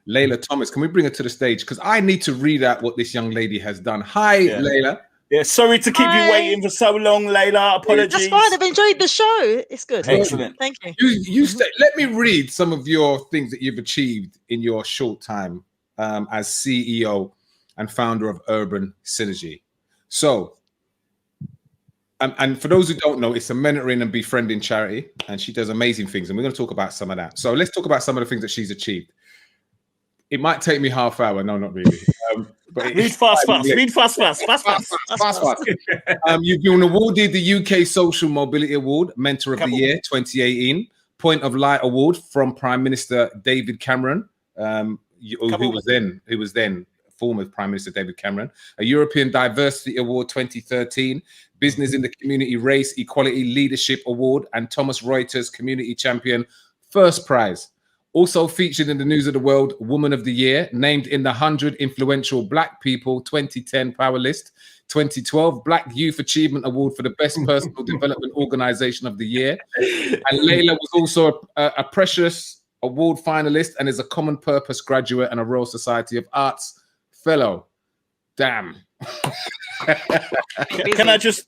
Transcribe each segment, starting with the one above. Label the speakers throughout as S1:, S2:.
S1: Leila Thomas. Can we bring her to the stage? Because I need to read out what this young lady has done. Hi, Leila.
S2: Yeah, sorry to keep you waiting for so long, Leila. Apologies.
S3: That's fine. I've enjoyed the show. It's good.
S2: Excellent.
S3: Thank you.
S1: You let me read some of your things that you've achieved in your short time as CEO and founder of Urban Synergy. So, and for those who don't know, it's a mentoring and befriending charity, and she does amazing things, and we're going to talk about some of that. So let's talk about some of the things that she's achieved. It might take me half hour. No, not really. But
S2: read fast. Read fast.
S1: You've been awarded the UK Social Mobility Award, Mentor of the Year 2018, Point of Light Award from Prime Minister David Cameron, who was then former Prime Minister David Cameron, a European Diversity Award 2013, Business in the Community Race Equality Leadership Award, and Thomas Reuters Community Champion First Prize. Also featured in the News of the World Woman of the Year, named in the 100 Influential Black People 2010 Power List, 2012 Black Youth Achievement Award for the Best Personal Development Organization of the Year. And Leila was also a Precious Award finalist and is a Common Purpose graduate and a Royal Society of Arts Fellow. Damn.
S2: Can I just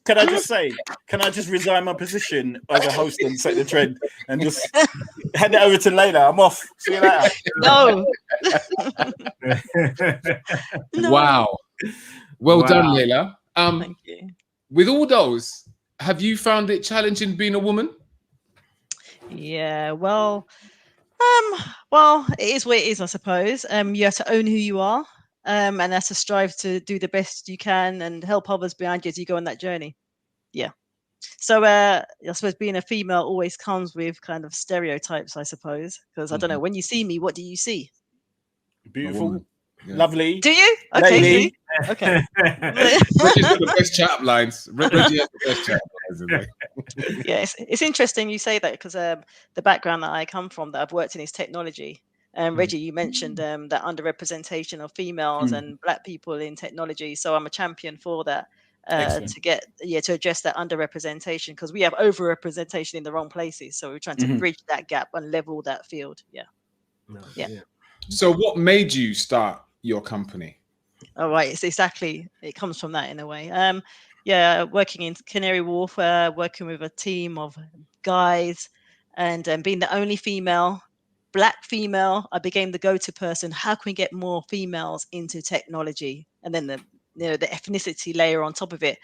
S2: resign my position as a host and set the trend and just hand it over to Leila? I'm off. See you later.
S3: No.
S1: Wow. Well done, Leila.
S3: Thank you.
S1: With all those, have you found it challenging being a woman?
S3: Yeah, well, it is what it is, I suppose. You have to own who you are. And that's to strive to do the best you can and help others behind you as you go on that journey. Yeah. So I suppose being a female always comes with kind of stereotypes, I suppose, because I don't know, when you see me, what do you see?
S2: Beautiful, lovely.
S3: Do you? Okay.
S2: Lady.
S3: Okay.
S1: Reggie's got the best chat lines. Reggie has the best chat lines.
S3: Yeah, it's interesting you say that because the background that I come from, that I've worked in, is technology. Reggie, you mentioned that underrepresentation of females and Black people in technology. So I'm a champion for that to address that underrepresentation, because we have overrepresentation in the wrong places. So we're trying to bridge that gap and level that field. Yeah.
S1: So what made you start your company?
S3: Oh, right. It's exactly. It comes from that in a way. Working in Canary Wharf, working with a team of guys and being the only female, Black female, I became the go-to person. How can we get more females into technology? And then the ethnicity layer on top of it.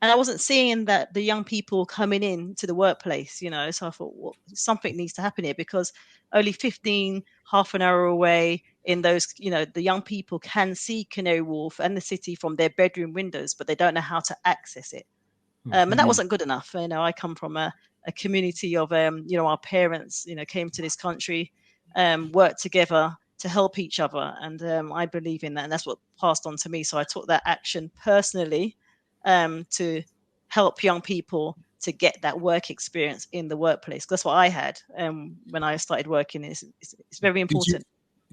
S3: And I wasn't seeing that the young people coming in to the workplace, so I thought, well, something needs to happen here, because only 15, half an hour away in those, the young people can see Canary Wharf and the city from their bedroom windows, but they don't know how to access it. And that wasn't good enough. I come from a community of, our parents, came to this country, worked together to help each other. And I believe in that. And that's what passed on to me. So I took that action personally to help young people to get that work experience in the workplace. That's what I had when I started working. It's very important.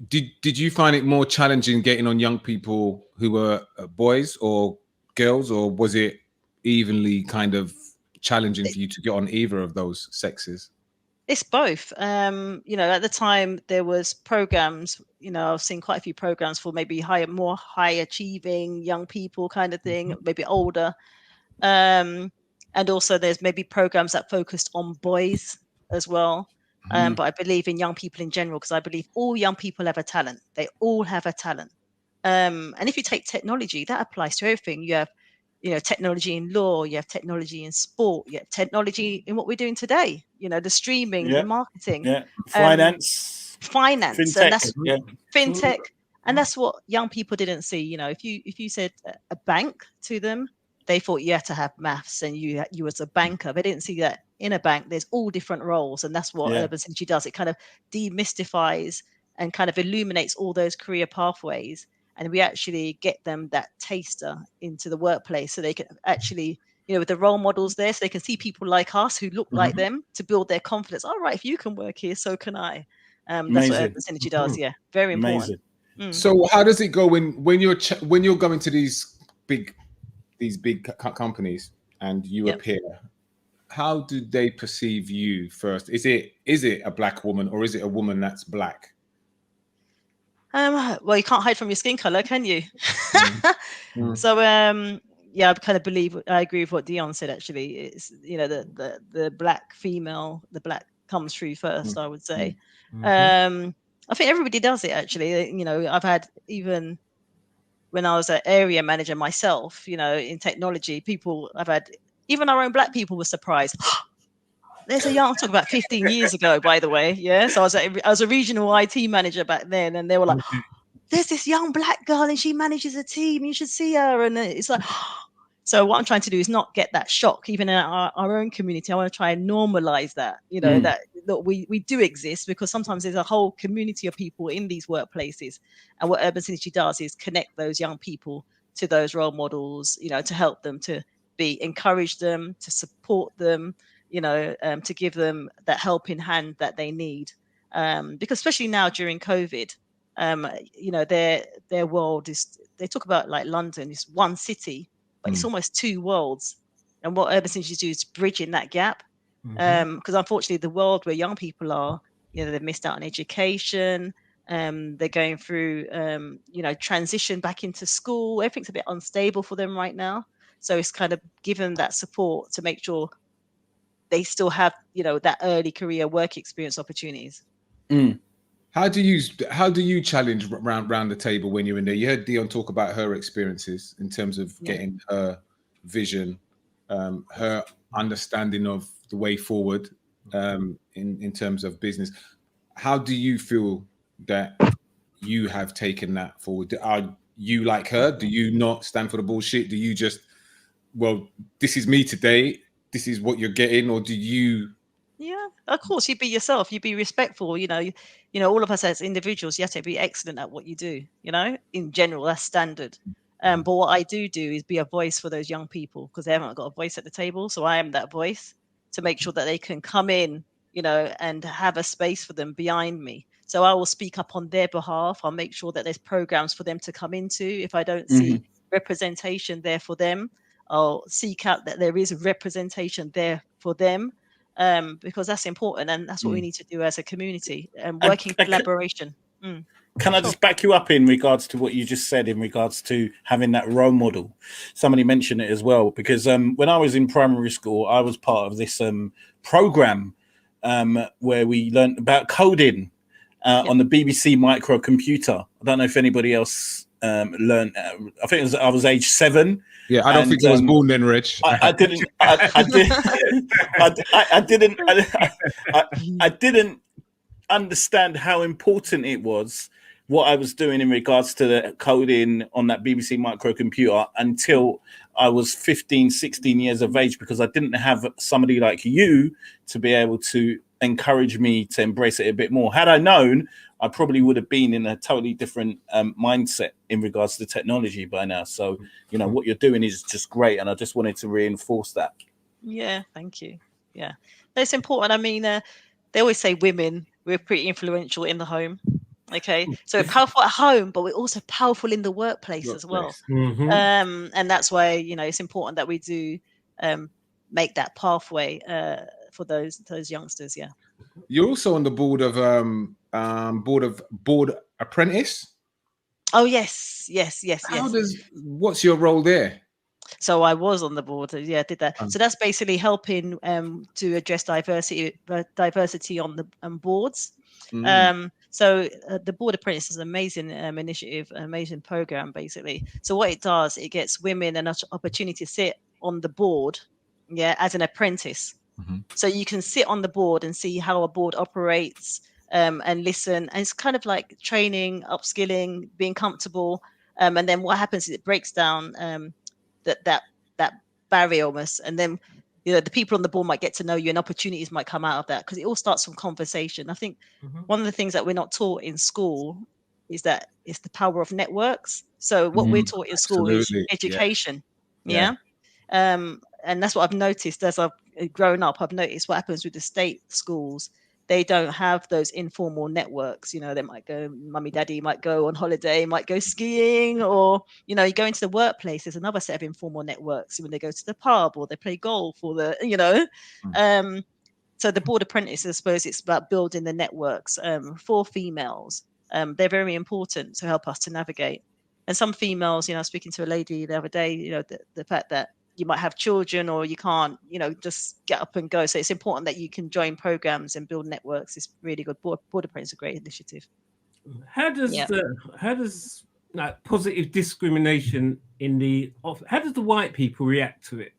S1: Did you find it more challenging getting on young people who were boys or girls, or was it evenly kind of challenging for you to get on either of those sexes?
S3: It's both. At the time there was programs, I've seen quite a few programs for maybe more high achieving young people kind of thing, maybe older. And also there's maybe programs that focused on boys as well. But I believe in young people in general, because I believe all young people have a talent. They all have a talent. And if you take technology, that applies to everything. You have technology in law, you have technology in sport, you have technology in what we're doing today, the streaming, the marketing,
S2: finance,
S3: fintech, and that's fintech. And that's what young people didn't see. If you said a bank to them, they thought you had to have maths and you was a banker. They didn't see that in a bank there's all different roles, and that's what Urban Synergy does. It kind of demystifies and kind of illuminates all those career pathways. And we actually get them that taster into the workplace, so they can actually, with the role models there, so they can see people like us who look like them to build their confidence. All right, if you can work here, so can I. That's what Urban Synergy does. Yeah, very important.
S1: So how does it go when you're going to these big companies and you appear? How do they perceive you first? Is it a Black woman, or is it a woman that's Black?
S3: Well, you can't hide from your skin color, can you? So, yeah, I agree with what Dion said. Actually, it's the black female, the black comes through first. I would say. I think everybody does it. Actually, I've had, even when I was an area manager myself, in technology, even our own black people were surprised. There's a young, I'm talking about 15 years ago, by the way. Yeah. So I was a regional IT manager back then, and they were like, there's this young black girl and she manages a team. You should see her. And it's like, so what I'm trying to do is not get that shock, even in our own community. I want to try and normalize that, that we do exist, because sometimes there's a whole community of people in these workplaces. And what Urban Synergy does is connect those young people to those role models, to help them, to encourage them, to support them, to give them that helping hand that they need. Because especially now during COVID, their world is, they talk about like London is one city, but it's almost two worlds. And what Urban Synergy do is bridging that gap. Because unfortunately, the world where young people are, they've missed out on education. They're going through, transition back into school. Everything's a bit unstable for them right now. So it's kind of given that support to make sure they still have, that early career work experience opportunities.
S1: How do you challenge round the table when you're in there? You heard Dion talk about her experiences in terms of getting her vision, her understanding of the way forward, in terms of business. How do you feel that you have taken that forward? Are you like her? Do you not stand for the bullshit? Do you just, well, this is me today, this is what you're getting, or do you?
S3: Yeah, of course, you be yourself, you be respectful, all of us as individuals, you have to be excellent at what you do, in general, that's standard. But what I do is be a voice for those young people, because they haven't got a voice at the table. So I am that voice to make sure that they can come in, and have a space for them behind me. So I will speak up on their behalf. I'll make sure that there's programs for them to come into. If I don't see representation there for them, I'll seek out that there is representation there for them. Because that's important, and that's what we need to do as a community, and working collaboration.
S2: Can I just back you up in regards to what you just said in regards to having that role model? Somebody mentioned it as well, because when I was in primary school, I was part of this program where we learned about coding on the BBC microcomputer. I don't know if anybody else learned. I think I was age 7.
S1: Yeah, I don't think I was born then, Rich.
S2: I didn't understand how important it was, what I was doing in regards to the coding on that BBC microcomputer, until I was 15, 16 years of age, because I didn't have somebody like you to be able to encourage me to embrace it a bit more. Had I known, I probably would have been in a totally different mindset in regards to technology by now. So, what you're doing is just great. And I just wanted to reinforce that.
S3: Yeah, thank you. Yeah, that's important. I mean, they always say women, we're pretty influential in the home. Okay, so we're powerful at home, but we're also powerful in the workplace as well. And that's why, it's important that we do make that pathway for those youngsters. Yeah.
S1: You're also on the board of Apprentice.
S3: Oh yes.
S1: What's your role there?
S3: So I was on the board. Yeah, did that. So that's basically helping to address diversity on the boards. So the Board Apprentice is an amazing initiative, an amazing program, basically. So what it does, it gets women an opportunity to sit on the board, as an apprentice. So you can sit on the board and see how a board operates, and listen. And it's kind of like training, upskilling, being comfortable. And then what happens is it breaks down that barrier almost, and then the people on the board might get to know you, and opportunities might come out of that, because it all starts from conversation. I think one of the things that we're not taught in school is that it's the power of networks. So what we're taught in school is education. And that's what I've noticed as I've grown up. I've noticed what happens with the state schools. They don't have those informal networks. They might go, mummy, daddy might go on holiday, might go skiing, or, you go into the workplace. There's another set of informal networks when they go to the pub or they play golf or so the Board Apprentice, I suppose it's about building the networks for females they're very important to help us to navigate. And some females, I was speaking to a lady the other day, the fact that you might have children or you can't, just get up and go. So it's important that you can join programs and build networks. It's really good. Border Print is a great initiative.
S4: How does like positive discrimination how does the white people react to it?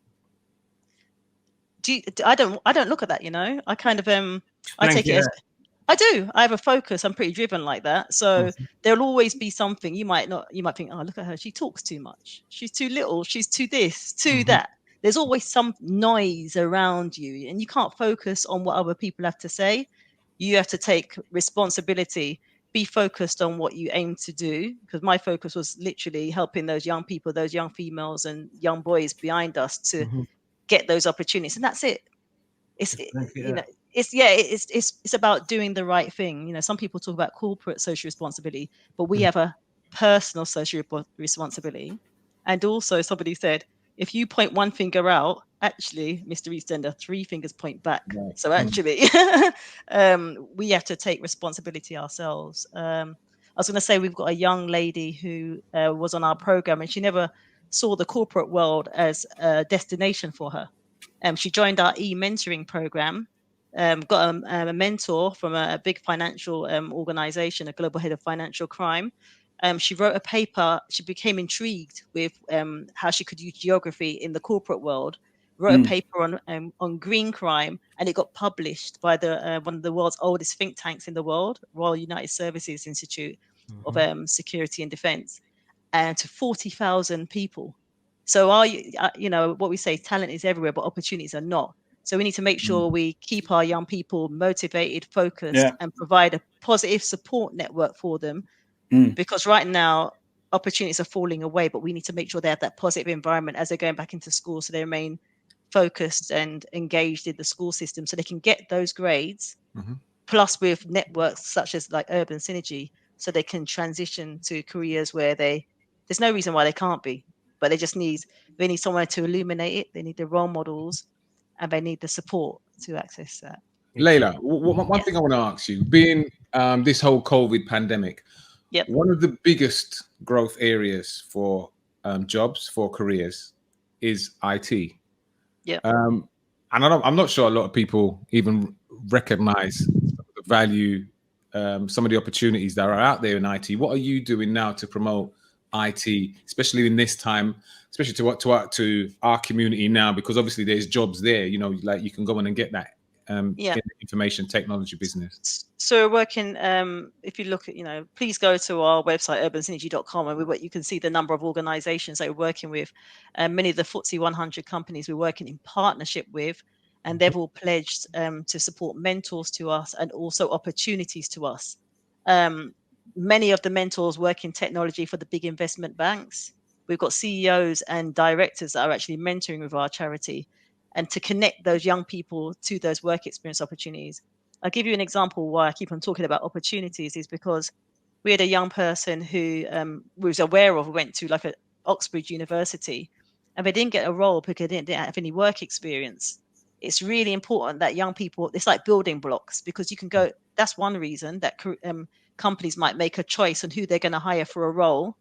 S3: I don't look at that, I kind of I take it as I do. I have a focus. I'm pretty driven like that. So there'll always be something. You might think, oh, look at her. She talks too much. She's too little. She's too this, too that. There's always some noise around you, and you can't focus on what other people have to say. You have to take responsibility, be focused on what you aim to do. Because my focus was literally helping those young people, those young females and young boys behind us to get those opportunities. And that's it. It's about doing the right thing. Some people talk about corporate social responsibility, but we have a personal social responsibility. And also somebody said, if you point one finger out, actually, Mr. Eastender, 3 fingers point back. Right. So actually, we have to take responsibility ourselves. I was going to say, we've got a young lady who was on our program, and she never saw the corporate world as a destination for her. She joined our e-mentoring program, got a mentor from a big financial organization, a global head of financial crime. She wrote a paper. She became intrigued with how she could use geography in the corporate world. Wrote a paper on green crime, and it got published by the one of the world's oldest think tanks in the world, Royal United Services Institute of Security and Defense, and to 40,000 people. So what we say, talent is everywhere, but opportunities are not. So we need to make sure we keep our young people motivated, focused, and provide a positive support network for them. Because right now, opportunities are falling away, but we need to make sure they have that positive environment as they're going back into school, so they remain focused and engaged in the school system, so they can get those grades, plus with networks such as like Urban Synergy, so they can transition to careers where there's no reason why they can't be, but they need somewhere to illuminate it. They need the role models, and they need the support to access that.
S1: Leila, one thing I want to ask you, being this whole COVID pandemic, one of the biggest growth areas for jobs, for careers, is IT. And I'm not sure a lot of people even recognize the value, some of the opportunities that are out there in IT. What are you doing now to promote IT, especially in this time, especially to our community now? Because obviously there's jobs there, like you can go in and get that in the information technology business.
S3: So we're working, if you look at, please go to our website, urbansynergy.com, and you can see the number of organizations that we're working with. Many of the FTSE 100 companies we're working in partnership with, and they've all pledged to support mentors to us and also opportunities to us. Many of the mentors work in technology for the big investment banks. We've got CEOs and directors that are actually mentoring with our charity, and to connect those young people to those work experience opportunities. I'll give you an example why I keep on talking about opportunities is because we had a young person who was aware of, went to like Oxbridge University, and they didn't get a role because they didn't have any work experience. It's really important that young people, it's like building blocks, because you can go, that's one reason that companies might make a choice on who they're going to hire for a role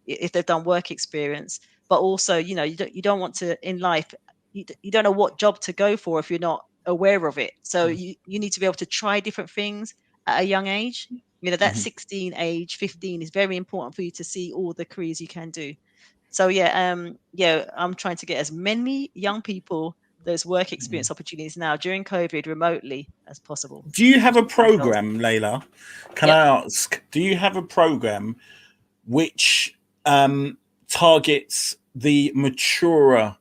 S3: if they've done work experience. But also, you don't want to, in life, you don't know what job to go for if you're not aware of it. So you need to be able to try different things at a young age. That 16 age, 15 is very important for you to see all the careers you can do. So I'm trying to get as many young people those work experience opportunities now during COVID remotely as possible.
S2: Do you have a program, Leila? Can I ask, do you have a program which targets the maturer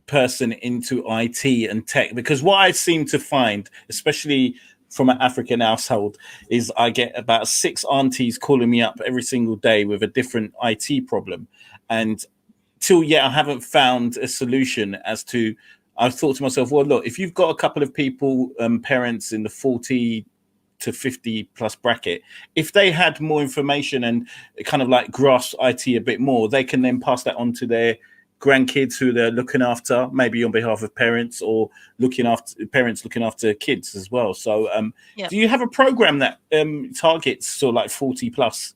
S2: person into IT and tech? Because what I seem to find, especially from an African household, is I get about 6 aunties calling me up every single day with a different IT problem. And till yet, I haven't found a solution as to, I thought to myself, well, look, if you've got a couple of people, parents in the 40 to 50 plus bracket, if they had more information and kind of like grasp IT a bit more, they can then pass that on to their grandkids who they're looking after, maybe on behalf of parents, or parents looking after kids as well. So do you have a program that targets sort of like 40 plus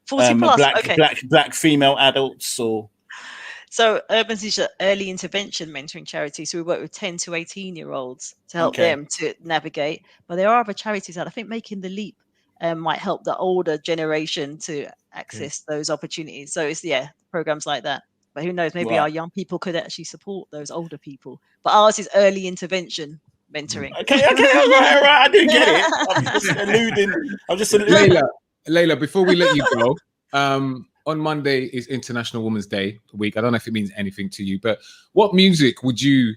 S3: 40 plus,
S2: black female adults? Or
S3: so Urban's is an early intervention mentoring charity, so we work with 10 to 18-year-olds to help them to navigate. But there are other charities that I think Making the Leap might help the older generation to access those opportunities. So it's programs like that. But who knows, maybe our young people could actually support those older people. But ours is early intervention mentoring.
S2: Okay, all right, I do get it. I'm just alluding.
S1: Leila, before we let you go, on Monday is International Women's Day week. I don't know if it means anything to you, but what music would you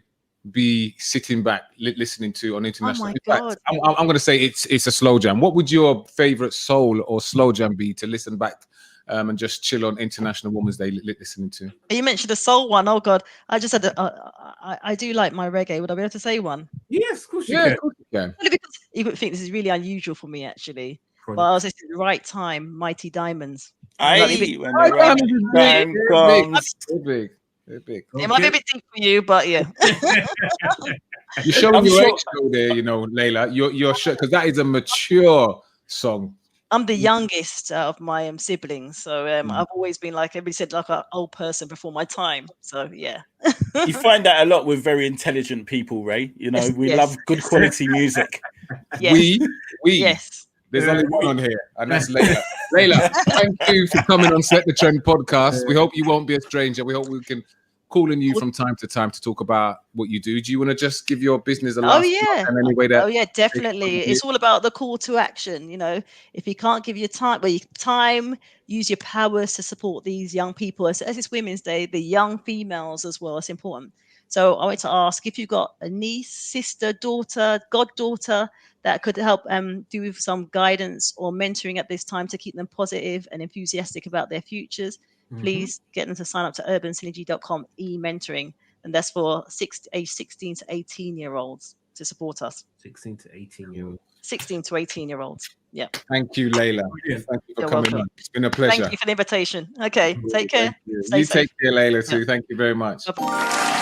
S1: be sitting back listening to on International?
S3: Oh my God.
S1: I'm going to say it's a slow jam. What would your favorite soul or slow jam be to listen back and just chill on International Women's Day listening to?
S3: You mentioned the soul one. Oh God, I just had I do like my reggae. Would I be able to say one?
S4: Yes, of course you can.
S1: Of course you can.
S3: Because you would think this is really unusual for me, actually. But I was listening at the right time. Mighty Diamonds.
S2: They're big.
S3: It might be a bit deep for you, but yeah.
S1: You're showing your age there, you know, Leila. You're because that is a mature song.
S3: I'm the youngest of my siblings, so I've always been like everybody said, like an old person before my time. So yeah.
S2: You find that a lot with very intelligent people, Ray. You know, we love good quality music.
S3: Yes.
S1: We
S3: yes.
S1: There's only one on here, and that's Leila. Leila, thank you for coming on Set the Trend podcast. We hope you won't be a stranger. We hope we can call on you from time to time to talk about what you do. Do you want to just give your business a last and any way that?
S3: Oh yeah, definitely. It's all about the call to action. You know, if you can't give your time, use your powers to support these young people. As it's Women's Day, the young females as well. It's important. So I want to ask if you've got a niece, sister, daughter, goddaughter that could help do with some guidance or mentoring at this time to keep them positive and enthusiastic about their futures. Please get them to sign up to urbansynergy.com e-mentoring. And that's for age 16 to 18-year-olds to support us.
S4: 16 to 18-year-olds.
S3: 16 to 18-year-olds. Yeah.
S1: Thank you, Leila. Thank you for coming on. It's been a pleasure.
S3: Thank you for the invitation. Okay. Take care.
S1: You take care, Leila, too. Thank you very much.
S3: Bye-bye.